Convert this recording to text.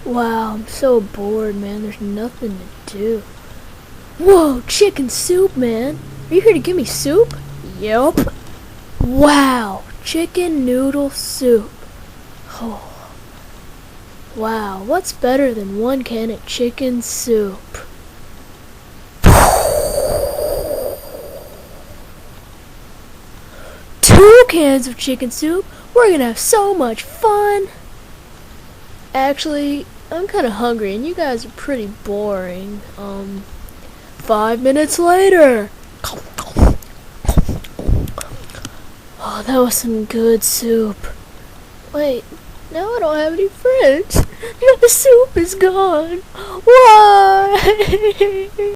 Wow, I'm so bored, man. There's nothing to do. Whoa, chicken soup, man. Are you here to give me soup? Yup. Wow, chicken noodle soup. Oh. Wow, what's better than one can of chicken soup? Two cans of chicken soup? We're gonna have so much fun! Actually, I'm kinda hungry and you guys are pretty boring. 5 minutes later! Oh, that was some good soup. Wait, now I don't have any friends. The soup is gone. Why?